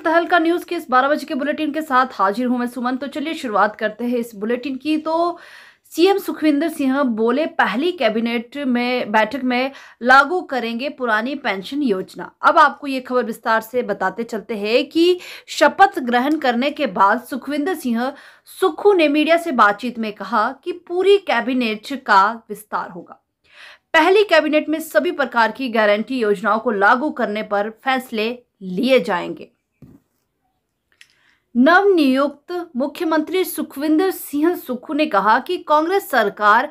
तहलका न्यूज के इस 12 बजे के बुलेटिन के साथ हाजिर हूं मैं सुमन। तो चलिए शुरुआत करते हैं इस बुलेटिन की। तो सीएम सुखविंदर सिंह बोले पहली कैबिनेट में बैठक में लागू करेंगे पुरानी पेंशन योजना। अब आपको ये खबर विस्तार से बताते चलते हैं कि शपथ ग्रहण करने के बाद सुखविंदर सिंह सुक्खू ने मीडिया से बातचीत में कहा कि पूरी कैबिनेट का विस्तार होगा। पहली कैबिनेट में सभी प्रकार की गारंटी योजनाओं को लागू करने पर फैसले लिए जाएंगे। नवनियुक्त मुख्यमंत्री सुखविंदर सिंह सुक्खू ने कहा कि कांग्रेस सरकार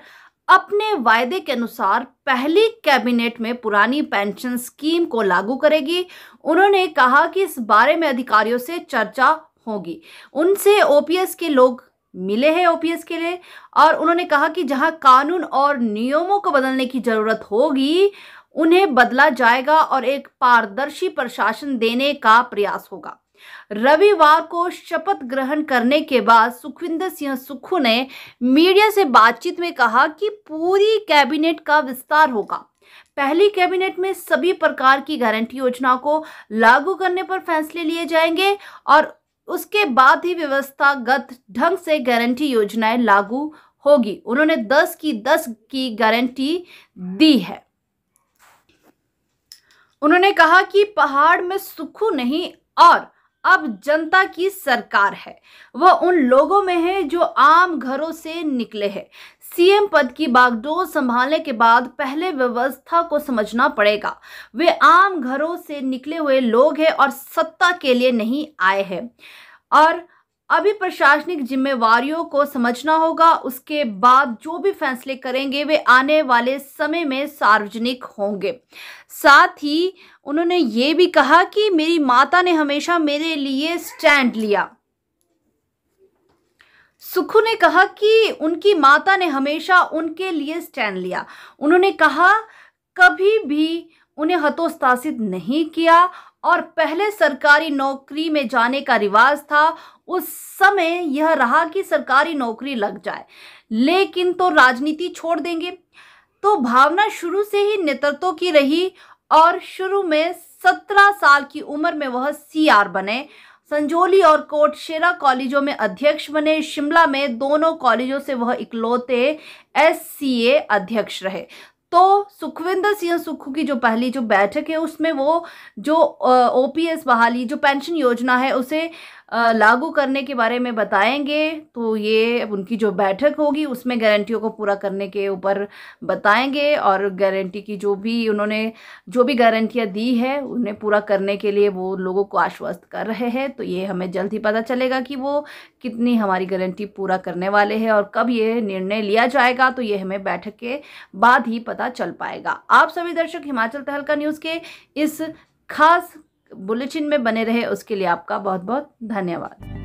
अपने वायदे के अनुसार पहली कैबिनेट में पुरानी पेंशन स्कीम को लागू करेगी। उन्होंने कहा कि इस बारे में अधिकारियों से चर्चा होगी। उनसे ओपीएस के लोग मिले हैं ओपीएस के लिए, और उन्होंने कहा कि जहां कानून और नियमों को बदलने की जरूरत होगी उन्हें बदला जाएगा और एक पारदर्शी प्रशासन देने का प्रयास होगा। रविवार को शपथ ग्रहण करने के बाद सुखविंदर सिंह सुक्खू ने मीडिया से बातचीत में कहा कि पूरी कैबिनेट का विस्तार होगा। पहली कैबिनेट में सभी प्रकार की गारंटी योजनाओं को लागू करने पर फैसले लिए जाएंगे और उसके बाद ही व्यवस्थागत ढंग से गारंटी योजनाएं लागू होगी। उन्होंने 10 की गारंटी दी है। उन्होंने कहा कि पहाड़ में सुक्खू नहीं और अब जनता की सरकार है। वह उन लोगों में है जो आम घरों से निकले हैं। सीएम पद की बागडोर संभालने के बाद पहले व्यवस्था को समझना पड़ेगा। वे आम घरों से निकले हुए लोग हैं और सत्ता के लिए नहीं आए हैं और अभी प्रशासनिक जिम्मेवारियों को समझना होगा। उसके बाद जो भी फैसले करेंगे वे आने वाले समय में सार्वजनिक होंगे। साथ ही उन्होंने ये भी कहा कि मेरी माता ने हमेशा मेरे लिए स्टैंड लिया। सुक्खू ने कहा कि उनकी माता ने हमेशा उनके लिए स्टैंड लिया। उन्होंने कहा कभी भी उन्हें हतोत्साहित नहीं किया और पहले सरकारी नौकरी में जाने का रिवाज था। उस समय यह रहा कि सरकारी नौकरी लग जाए लेकिन तो राजनीति छोड़ देंगे। तो भावना शुरू से ही नेतृत्व की रही और शुरू में 17 साल की उम्र में वह सीआर बने। संजौली और कोटशेरा कॉलेजों में अध्यक्ष बने। शिमला में दोनों कॉलेजों से वह इकलौते एससीए अध्यक्ष रहे। तो सुखविंदर सिंह सुक्खू की जो पहली जो बैठक है उसमें वो जो ओपीएस बहाली जो पेंशन योजना है उसे लागू करने के बारे में बताएंगे। तो ये उनकी जो बैठक होगी उसमें गारंटियों को पूरा करने के ऊपर बताएंगे और गारंटी की उन्होंने जो भी गारंटियां दी है उन्हें पूरा करने के लिए वो लोगों को आश्वस्त कर रहे हैं। तो ये हमें जल्द ही पता चलेगा कि वो कितनी हमारी गारंटी पूरा करने वाले हैं और कब ये निर्णय लिया जाएगा। तो ये हमें बैठक के बाद ही पता चल पाएगा। आप सभी दर्शक हिमाचल तहलका न्यूज के इस खास बुलेटिन में बने रहे उसके लिए आपका बहुत बहुत धन्यवाद।